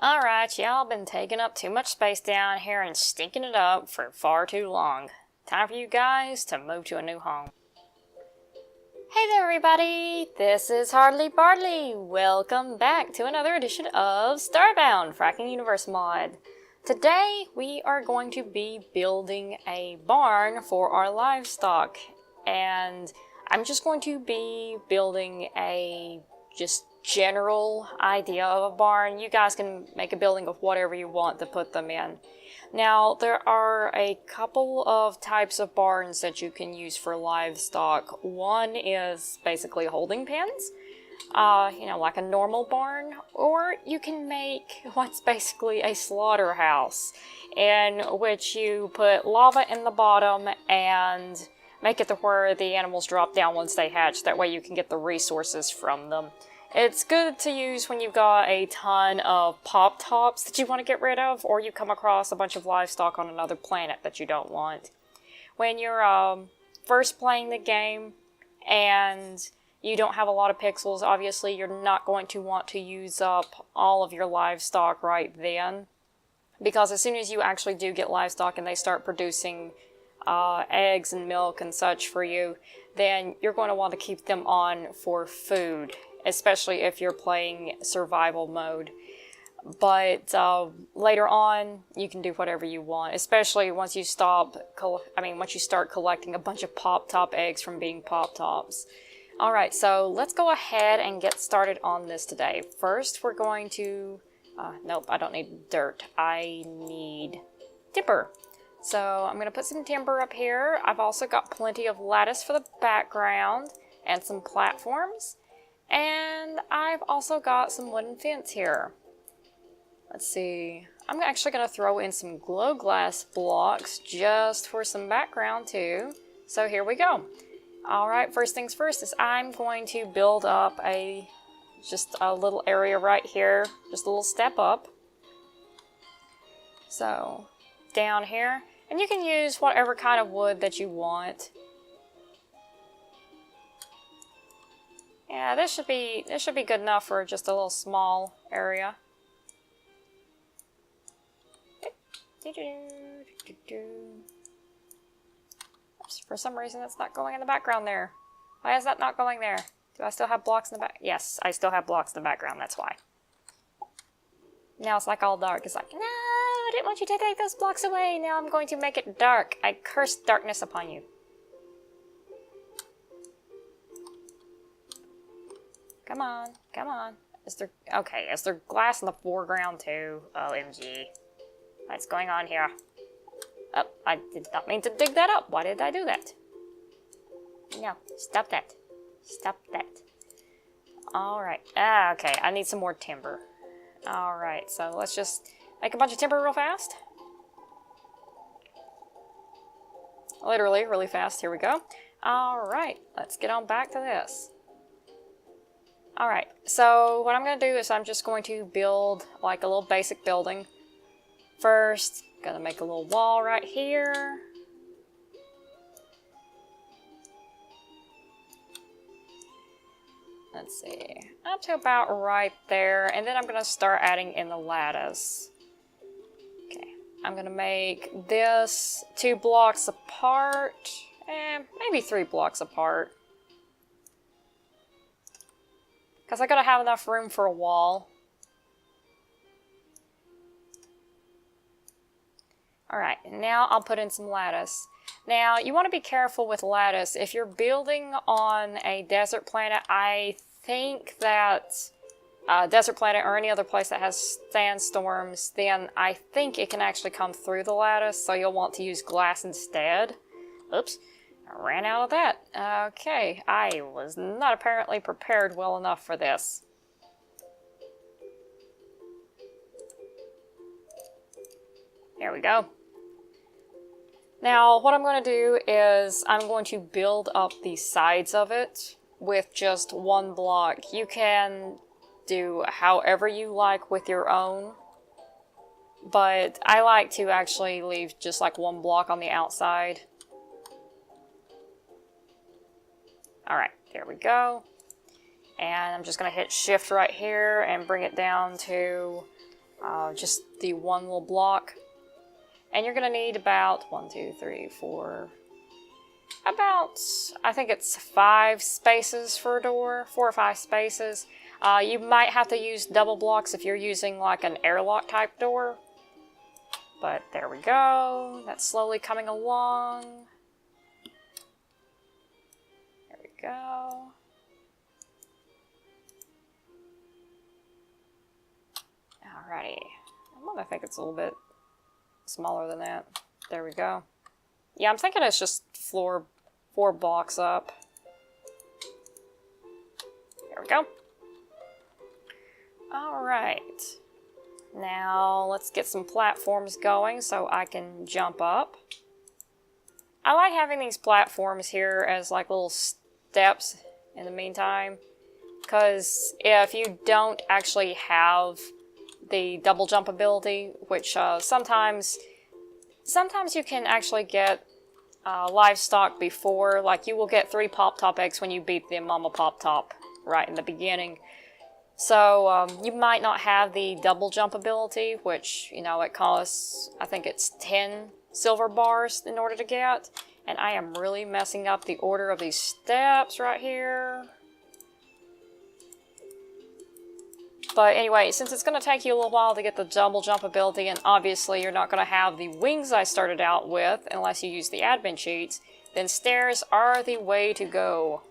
Alright, y'all been taking up too much space down here and stinking it up for far too long. Time for you guys to move to a new home. Hey there everybody, this is Hardly Bardly. Welcome back to another edition of Starbound, Frackin Universe mod. Today we are going to be building a barn for our livestock. And I'm just going to be building a general idea of a barn. You guys can make a building of whatever you want to put them in. Now, there are a couple of types of barns that you can use for livestock. One is basically holding pens, like a normal barn, or you can make what's basically a slaughterhouse, in which you put lava in the bottom and make it to where the animals drop down once they hatch. That way you can get the resources from them. It's good to use when you've got a ton of pop tops that you want to get rid of, or you come across a bunch of livestock on another planet that you don't want. When you're first playing the game and you don't have a lot of pixels, obviously you're not going to want to use up all of your livestock right then. Because as soon as you actually do get livestock and they start producing eggs and milk and such for you, then you're going to want to keep them on for food, especially if you're playing survival mode. But later on, you can do whatever you want, especially once you start collecting a bunch of pop-top eggs from being pop-tops. Alright, so let's go ahead and get started on this today. First, we're going to... nope, I don't need dirt. I need timber. So I'm going to put some timber up here. I've also got plenty of lattice for the background and some platforms. And I've also got some wooden fence here. Let's see. I'm actually going to throw in some glow glass blocks just for some background too. So here we go. Alright, first things first is I'm going to build up just a little area right here. Just a little step up. So, down here. And you can use whatever kind of wood that you want. Yeah, this should be good enough for just a little small area. For some reason it's not going in the background there. Why is that not going there? Do I still have blocks in the back? Yes, I still have blocks in the background, that's why. Now it's like all dark. It's like, no, I didn't want you to take those blocks away. Now I'm going to make it dark. I curse darkness upon you. Come on, come on. Is there glass in the foreground too? OMG. What's going on here? Oh, I did not mean to dig that up. Why did I do that? No, stop that. Stop that. Alright. Okay, I need some more timber. Alright, so let's just make a bunch of timber real fast. Literally, really fast. Here we go. Alright, let's get on back to this. Alright, so what I'm going to do is I'm just going to build like a little basic building. First, gonna make a little wall right here. Let's see, up to about right there, and then I'm going to start adding in the lattice. Okay, I'm going to make this 2 blocks apart, maybe 3 blocks apart. Because I gotta have enough room for a wall. Alright, now I'll put in some lattice. Now, you want to be careful with lattice. If you're building on a desert planet, I think that desert planet or any other place that has sandstorms, then I think it can actually come through the lattice, so you'll want to use glass instead. Oops, I ran out of that. Okay, I was not apparently prepared well enough for this. There we go. Now, what I'm going to do is I'm going to build up the sides of it with just 1 block. You can do however you like with your own, but I like to actually leave just like 1 block on the outside. Alright, there we go. And I'm just going to hit shift right here and bring it down to just the one little block. And you're going to need about 1, 2, 3, 4, about, I think it's 5 spaces for a door, 4 or 5 spaces. You might have to use double blocks if you're using like an airlock type door. But there we go. That's slowly coming along. There we go. Alrighty. I think it's a little bit smaller than that. There we go. Yeah, I'm thinking it's just 4 blocks up. There we go. Alright. Now let's get some platforms going so I can jump up. I like having these platforms here as like little steps in the meantime, because if you don't actually have the double jump ability, which sometimes you can actually get livestock before, like you will get 3 pop-top eggs when you beat the mama pop-top right in the beginning. So you might not have the double jump ability, which, you know, it costs, I think it's 10 silver bars in order to get. And I am really messing up the order of these steps right here. But anyway, since it's going to take you a little while to get the double jump ability, and obviously you're not going to have the wings I started out with unless you use the admin cheats, then stairs are the way to go.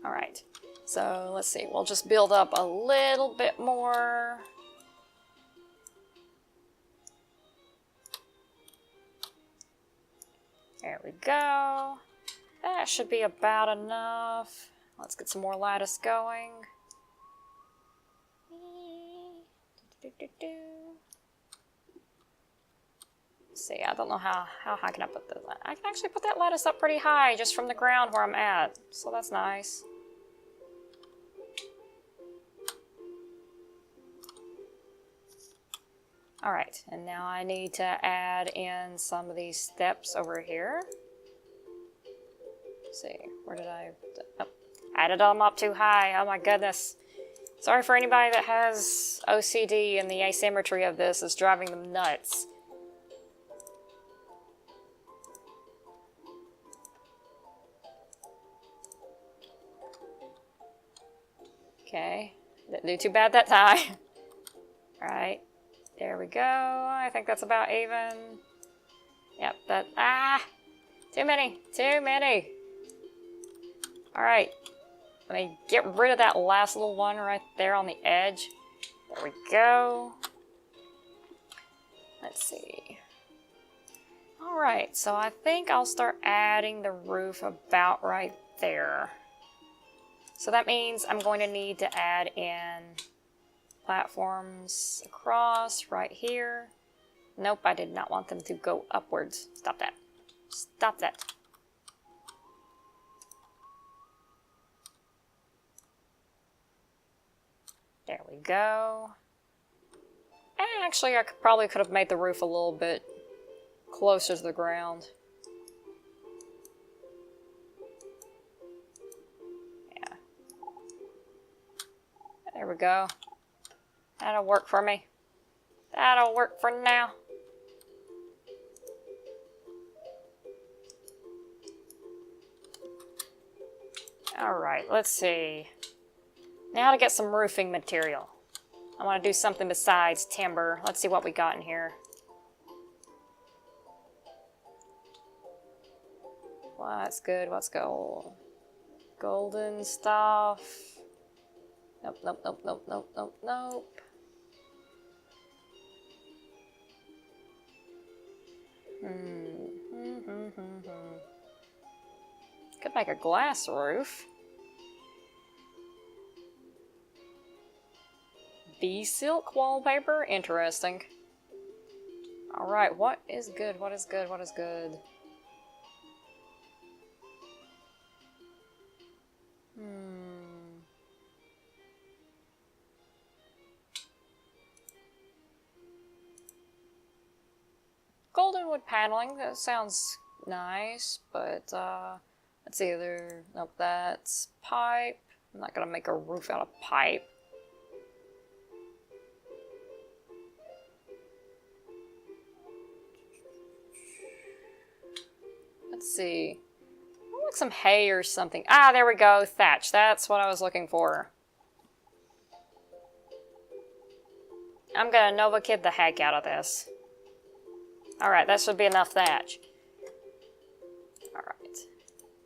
Alright. So, let's see, we'll just build up a little bit more. There we go. That should be about enough. Let's get some more lattice going. Let's see, I don't know how high can I put this. I can actually put that lattice up pretty high just from the ground where I'm at. So that's nice. Alright, and now I need to add in some of these steps over here. Let's see, where did I... Oh, added them up too high, oh my goodness. Sorry for anybody that has OCD and the asymmetry of this is driving them nuts. Okay, didn't do too bad that time. Alright. There we go. I think that's about even. Yep, too many. Alright. Let me get rid of that last little one right there on the edge. There we go. Let's see. Alright, so I think I'll start adding the roof about right there. So that means I'm going to need to add in platforms across right here. Nope, I did not want them to go upwards. Stop that. Stop that. There we go. And actually, I probably could have made the roof a little bit closer to the ground. Yeah. There we go. That'll work for me. That'll work for now. Alright, let's see. Now to get some roofing material. I want to do something besides timber. Let's see what we got in here. What's good? What's gold? Golden stuff. Nope, nope, nope, nope, nope, nope, nope. Could make a glass roof. Bee silk wallpaper? Interesting. Alright, what is good? What is good? What is good? Golden wood paneling, that sounds nice, but let's see, nope, that's pipe. I'm not gonna make a roof out of pipe. Let's see. Like some hay or something. Ah, there we go. Thatch. That's what I was looking for. I'm gonna Nova Kid the heck out of this. Alright, that should be enough thatch. Alright.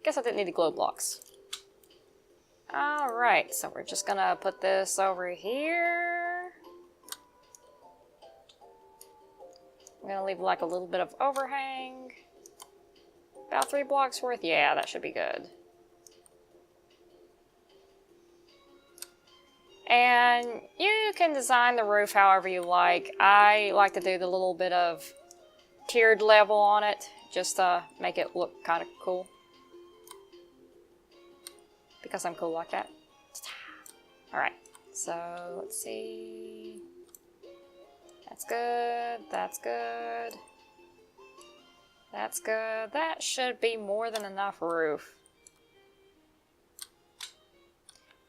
Guess I didn't need the glow blocks. Alright, so we're just gonna put this over here. I'm gonna leave like a little bit of overhang. About 3 blocks worth? Yeah, that should be good. And you can design the roof however you like. I like to do the little bit of tiered level on it, just to make it look kind of cool. Because I'm cool like that. Alright, so let's see. That's good, that's good. That's good. That should be more than enough roof.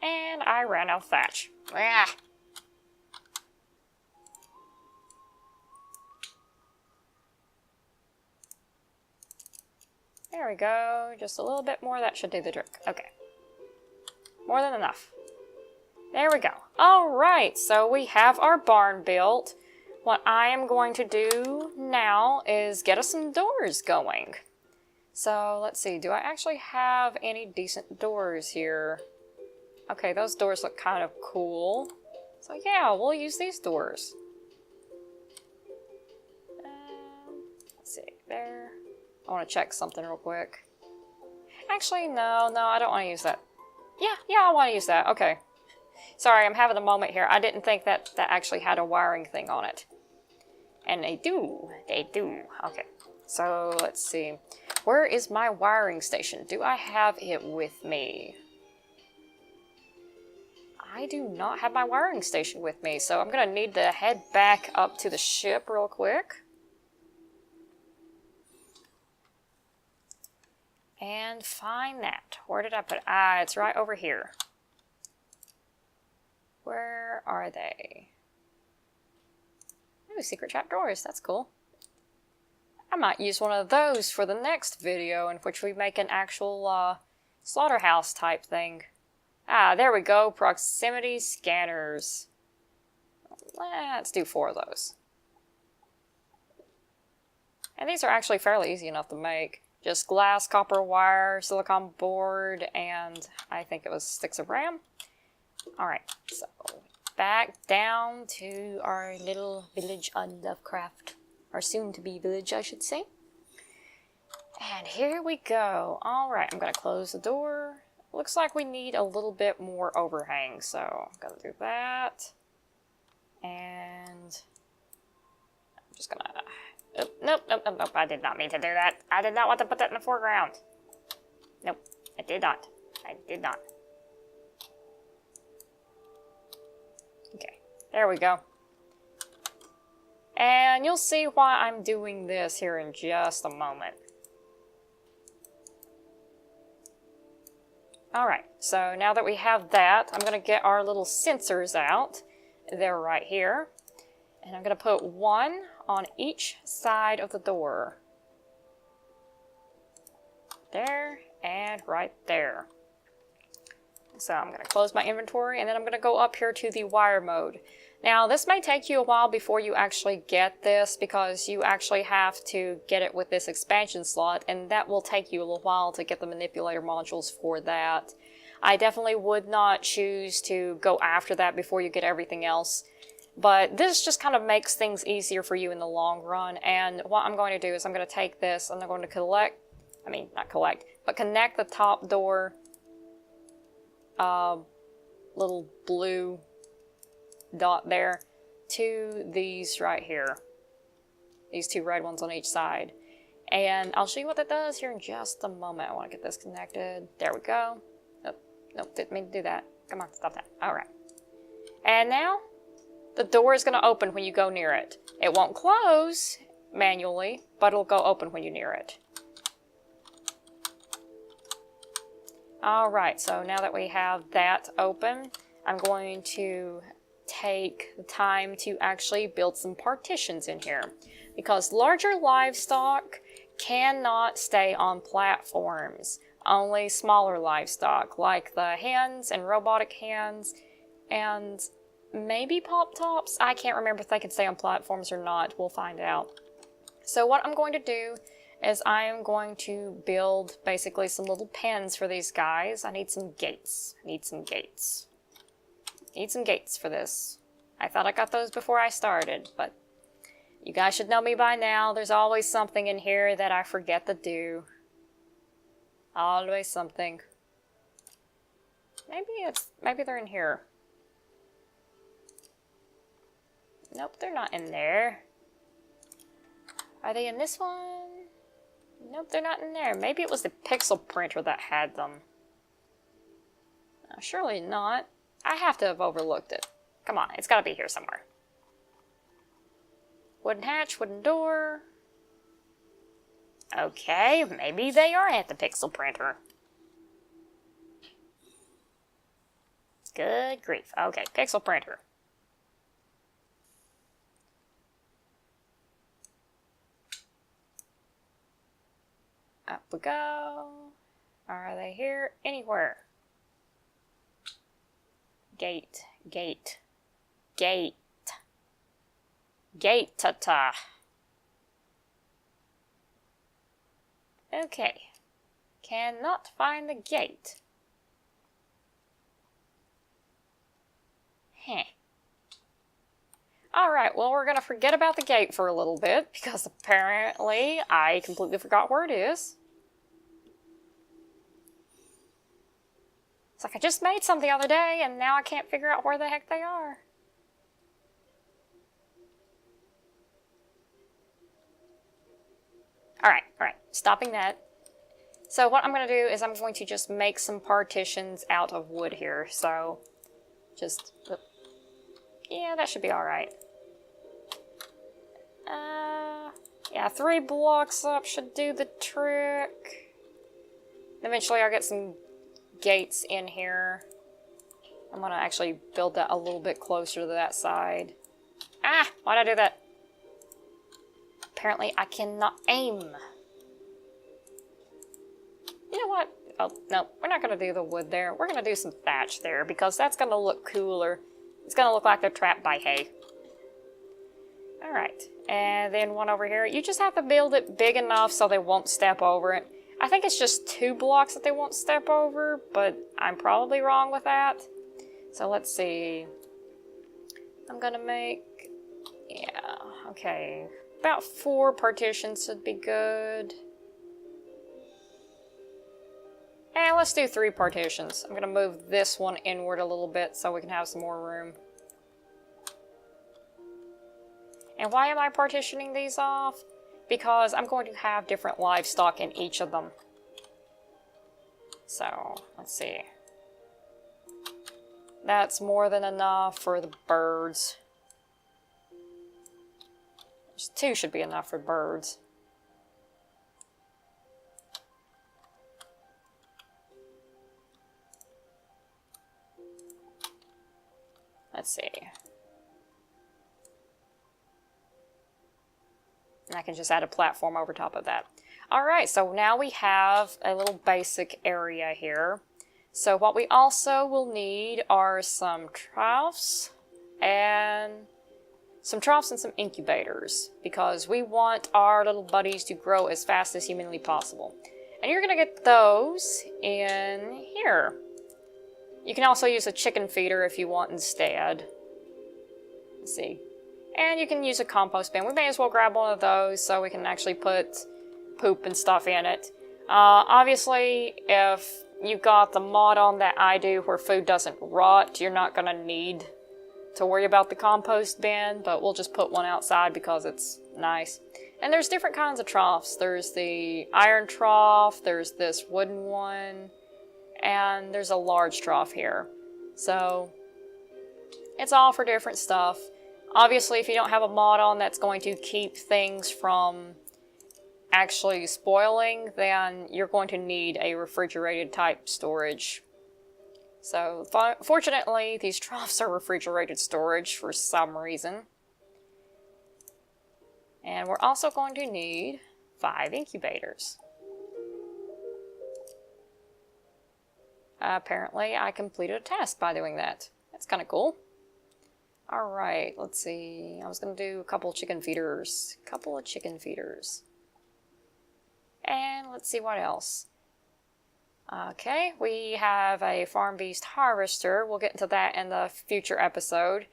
And I ran out of thatch. Ah. There we go. Just a little bit more. That should do the trick. Okay. More than enough. There we go. Alright, so we have our barn built. What I am going to do now is get us some doors going. So let's see. Do I actually have any decent doors here? Okay, those doors look kind of cool. So yeah, we'll use these doors. Let's see, there. I want to check something real quick. Actually, no, I don't want to use that. Yeah, I want to use that. Okay. Sorry, I'm having a moment here. I didn't think that that actually had a wiring thing on it. And they do. They do. Okay. So, let's see. Where is my wiring station? Do I have it with me? I do not have my wiring station with me, so I'm going to need to head back up to the ship real quick. And find that. Where did I put it? Ah, it's right over here. Where are they? Ooh, secret trap doors. That's cool. I might use one of those for the next video in which we make an actual slaughterhouse type thing. Ah, there we go. Proximity scanners. Let's do 4 of those. And these are actually fairly easy enough to make. Just glass, copper wire, silicone board, and I think it was sticks of RAM. Alright, so back down to our little village on Lovecraft. Or soon-to-be village, I should say. And here we go. Alright, I'm going to close the door. Looks like we need a little bit more overhang, so I'm going to do that. And I'm just going to... Nope, I did not mean to do that. I did not want to put that in the foreground. Nope, I did not. Okay, there we go. And you'll see why I'm doing this here in just a moment. Alright, so now that we have that, I'm going to get our little sensors out. They're right here. And I'm going to put 1 on each side of the door. There and right there. So I'm going to close my inventory and then I'm going to go up here to the wire mode. Now this may take you a while before you actually get this because you actually have to get it with this expansion slot and that will take you a little while to get the manipulator modules for that. I definitely would not choose to go after that before you get everything else. But this just kind of makes things easier for you in the long run. And what I'm going to do is I'm going to take this and I'm going to connect the top door little blue dot there to these right here. These 2 red ones on each side. And I'll show you what that does here in just a moment. I want to get this connected. There we go. Nope, didn't mean to do that. Come on, stop that. Alright. And now the door is going to open when you go near it. It won't close manually, but it'll go open when you're near it. Alright, so now that we have that open, I'm going to take the time to actually build some partitions in here. Because larger livestock cannot stay on platforms. Only smaller livestock, like the hens and robotic hens, and maybe pop tops. I can't remember if they can stay on platforms or not. We'll find out. So what I'm going to do is I am going to build basically some little pens for these guys. I need some gates. Need some gates for this. I thought I got those before I started, but you guys should know me by now. There's always something in here that I forget to do. Always something. Maybe they're in here. Nope, they're not in there. Are they in this one? Nope, they're not in there. Maybe it was the pixel printer that had them. Surely not. I have to have overlooked it. Come on, it's gotta be here somewhere. Wooden hatch, wooden door. Okay, maybe they are at the pixel printer. Good grief. Okay, pixel printer. Up we go. Are they here? Anywhere. Gate, gate, gate, gate, ta-ta. Okay, cannot find the gate. Heh. Alright, well we're gonna forget about the gate for a little bit, because apparently I completely forgot where it is. It's like I just made some the other day, and now I can't figure out where the heck they are. Alright, stopping that. So what I'm going to do is I'm going to just make some partitions out of wood here. So, just, yeah, that should be alright. Yeah, 3 blocks up should do the trick. Eventually I'll get some gates in here. I'm going to actually build that a little bit closer to that side. Ah, why'd I do that? Apparently I cannot aim. You know what? Oh, no, we're not going to do the wood there. We're going to do some thatch there because that's going to look cooler. It's going to look like they're trapped by hay. Alright, and then one over here. You just have to build it big enough so they won't step over it. I think it's just 2 blocks that they won't step over, but I'm probably wrong with that. So let's see. I'm going to make, yeah, okay. About 4 partitions would be good. And let's do 3 partitions. I'm going to move this one inward a little bit so we can have some more room. And why am I partitioning these off? Because I'm going to have different livestock in each of them. So, let's see. That's more than enough for the birds. 2 should be enough for birds. Let's see. And I can just add a platform over top of that. Alright, so now we have a little basic area here. So what we also will need are some troughs and some incubators, because we want our little buddies to grow as fast as humanly possible. And you're going to get those in here. You can also use a chicken feeder if you want instead. Let's see. And you can use a compost bin. We may as well grab one of those so we can actually put poop and stuff in it. Obviously, if you've got the mod on that I do where food doesn't rot, you're not going to need to worry about the compost bin, but we'll just put one outside because it's nice. And there's different kinds of troughs. There's the iron trough, there's this wooden one, and there's a large trough here. So, it's all for different stuff. Obviously, if you don't have a mod on that's going to keep things from actually spoiling, then you're going to need a refrigerated type storage. So, fortunately, these troughs are refrigerated storage for some reason. And we're also going to need 5 incubators. Apparently I completed a task by doing that. That's kind of cool. Alright, let's see. I was going to do a couple chicken feeders. And let's see what else. Okay, we have a farm beast harvester. We'll get into that in the future episode.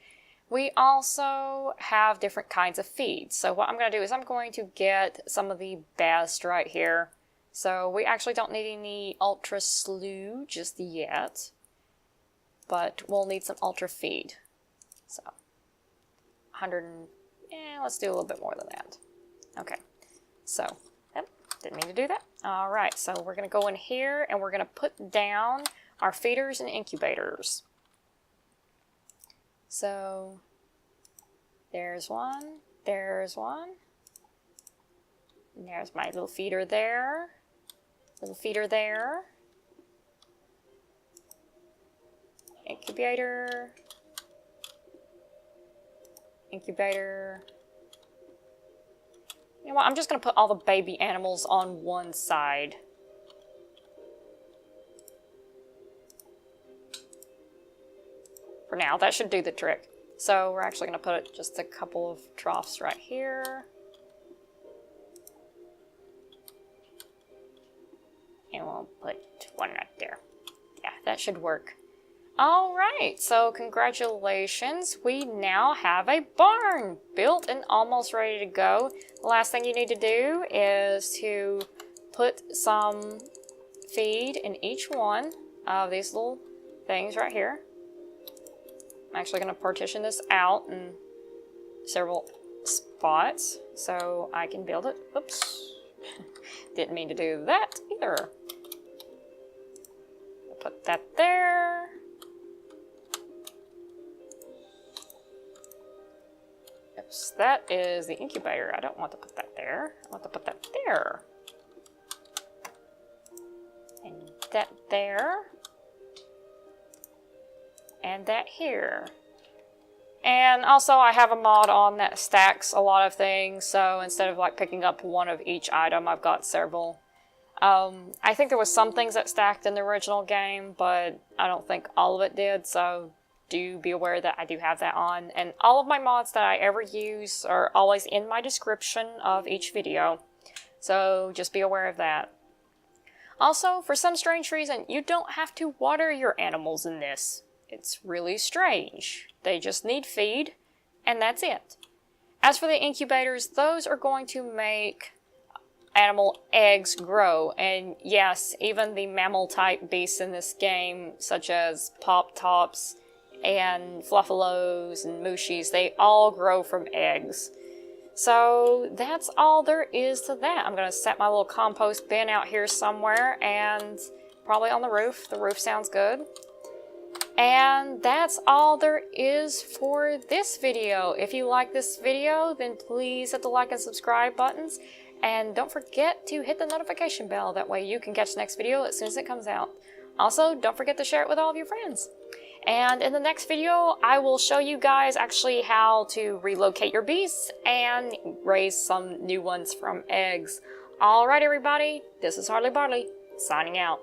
We also have different kinds of feeds. So what I'm going to do is I'm going to get some of the best right here. So we actually don't need any ultra slew just yet, but we'll need some ultra feed. So 100, let's do a little bit more than that. Okay, so yep, didn't mean to do that. All right, so we're going to go in here and we're going to put down our feeders and incubators. So there's one, there's one, and there's my little feeder there. Little feeder there. Incubator. Incubator. You know what? I'm just going to put all the baby animals on one side. For now, that should do the trick. So we're actually going to put just a couple of troughs right here. And we'll put one right there. Yeah, that should work. Alright, so congratulations. We now have a barn built and almost ready to go. The last thing you need to do is to put some feed in each one of these little things right here. I'm actually going to partition this out in several spots so I can build it. Oops. Didn't mean to do that either. Put that there. Oops, that is the incubator. I don't want to put that there. I want to put that there. And that there. And that here. And also I have a mod on that stacks a lot of things, so instead of like picking up one of each item, I've got several. I think there was some things that stacked in the original game, but I don't think all of it did, so do be aware that I do have that on. And all of my mods that I ever use are always in my description of each video, so just be aware of that. Also, for some strange reason, you don't have to water your animals in this. It's really strange. They just need feed, and that's it. As for the incubators, those are going to make animal eggs grow, and yes, even the mammal type beasts in this game, such as pop tops and fluffalos and mushies, they all grow from eggs. So that's all there is to that. I'm going to set my little compost bin out here somewhere, and probably on the roof. The roof sounds good. And that's all there is for this video. If you like this video, then please hit the like and subscribe buttons. And don't forget to hit the notification bell. That way you can catch the next video as soon as it comes out. Also, don't forget to share it with all of your friends. And in the next video, I will show you guys actually how to relocate your beasts and raise some new ones from eggs. Alright everybody, this is Harley Barley, signing out.